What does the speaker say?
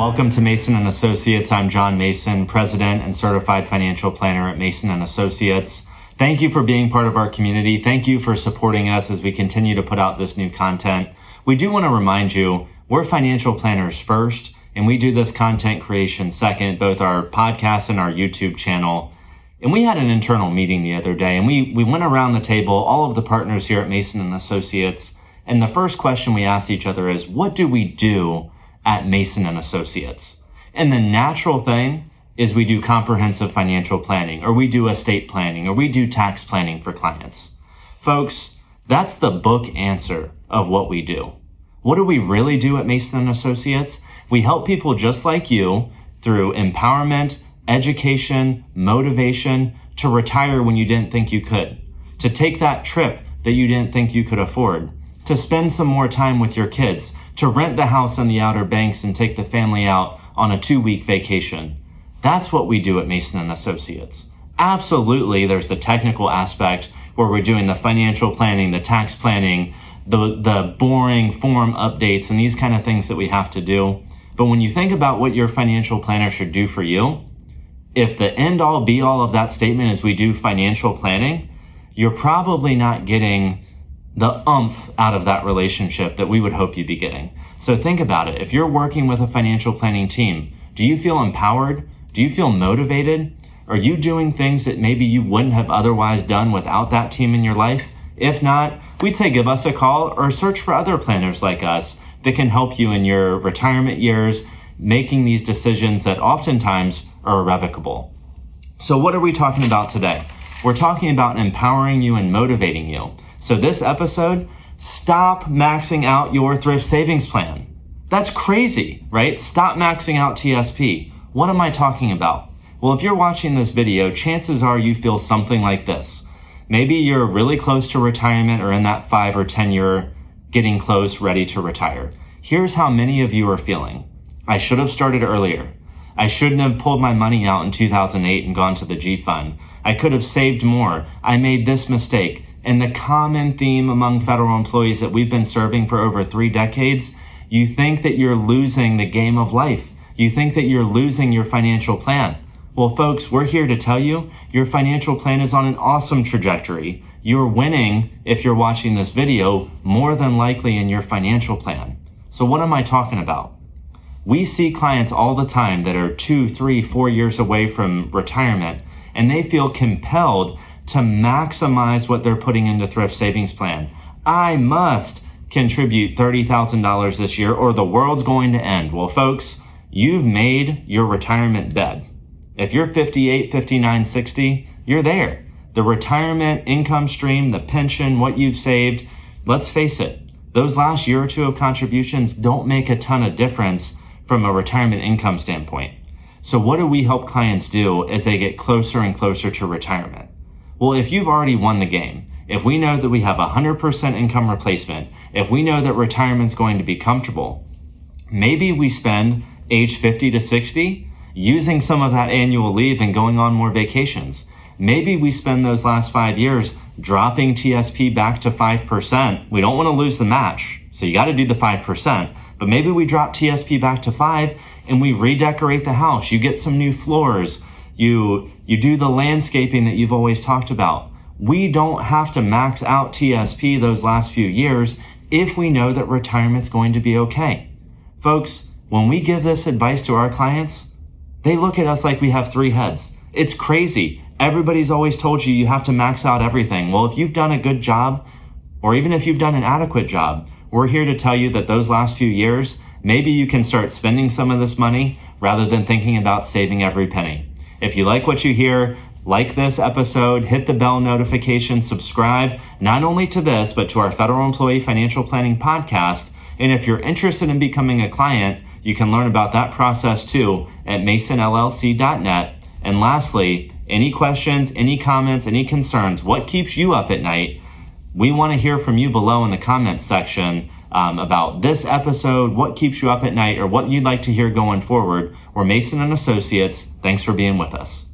Welcome to Mason & Associates. I'm John Mason, President and Certified Financial Planner at Mason & Associates. Thank you for being part of our community. Thank you for supporting us as we continue to put out this new content. We do want to remind you, we're financial planners first, and we do this content creation second, both our podcast and our YouTube channel. And we had an internal meeting the other day, and we went around the table, all of the partners here at Mason & Associates, and the first question we asked each other is, what do we do at Mason & Associates? And the natural thing is we do comprehensive financial planning, or we do estate planning, or we do tax planning for clients. Folks, that's the book answer of what we do. What do we really do at Mason & Associates? We help people just like you through empowerment, education, motivation, to retire when you didn't think you could, to take that trip that you didn't think you could afford, to spend some more time with your kids, to rent the house on the Outer Banks and take the family out on a 2-week vacation. That's what we do at Mason & Associates. Absolutely, there's the technical aspect where we're doing the financial planning, the tax planning, the boring form updates, and these kind of things that we have to do. But when you think about what your financial planner should do for you, if the end all be all of that statement is we do financial planning, you're probably not getting the oomph out of that relationship that we would hope you'd be getting. So think about it. If you're working with a financial planning team, do you feel empowered? Do you feel motivated? Are you doing things that maybe you wouldn't have otherwise done without that team in your life? If not, we'd say give us a call or search for other planners like us that can help you in your retirement years, making these decisions that oftentimes are irrevocable. So what are we talking about today? We're talking about empowering you and motivating you. So this episode, stop maxing out your thrift savings plan. That's crazy, right? Stop maxing out TSP. What am I talking about? Well, if you're watching this video, chances are you feel something like this. Maybe you're really close to retirement or in that 5 or 10 year getting close, ready to retire. Here's how many of you are feeling. I should have started earlier. I shouldn't have pulled my money out in 2008 and gone to the G Fund. I could have saved more. I made this mistake. And the common theme among federal employees that we've been serving for over 3 decades, you think that you're losing the game of life. You think that you're losing your financial plan. Well, folks, we're here to tell you your financial plan is on an awesome trajectory. You're winning, if you're watching this video, more than likely in your financial plan. So what am I talking about? We see clients all the time that are 2, 3, 4 years away from retirement, and they feel compelled to maximize what they're putting into Thrift Savings Plan. I must contribute $30,000 this year or the world's going to end. Well, folks, you've made your retirement bed. If you're 58, 59, 60, you're there. The retirement income stream, the pension, what you've saved, let's face it, those last year or two of contributions don't make a ton of difference from a retirement income standpoint. So what do we help clients do as they get closer and closer to retirement? Well, if you've already won the game, if we know that we have 100% income replacement, if we know that retirement's going to be comfortable, maybe we spend age 50 to 60 using some of that annual leave and going on more vacations. Maybe we spend those last 5 years dropping TSP back to 5%. We don't want to lose the match, so you got to do the 5%. But maybe we drop TSP back to 5 and we redecorate the house. You get some new floors. You do the landscaping that you've always talked about. We don't have to max out TSP those last few years if we know that retirement's going to be okay. Folks, when we give this advice to our clients, they look at us like we have 3 heads. It's crazy. Everybody's always told you have to max out everything. Well, if you've done a good job, or even if you've done an adequate job, we're here to tell you that those last few years, maybe you can start spending some of this money rather than thinking about saving every penny. If you like what you hear, like this episode, hit the bell notification, subscribe, not only to this, but to our Federal Employee Financial Planning podcast. And if you're interested in becoming a client, you can learn about that process too at masonllc.net. And lastly, any questions, any comments, any concerns, what keeps you up at night? We want to hear from you below in the comments section about this episode, what keeps you up at night, or what you'd like to hear going forward. We're Mason & Associates. Thanks for being with us.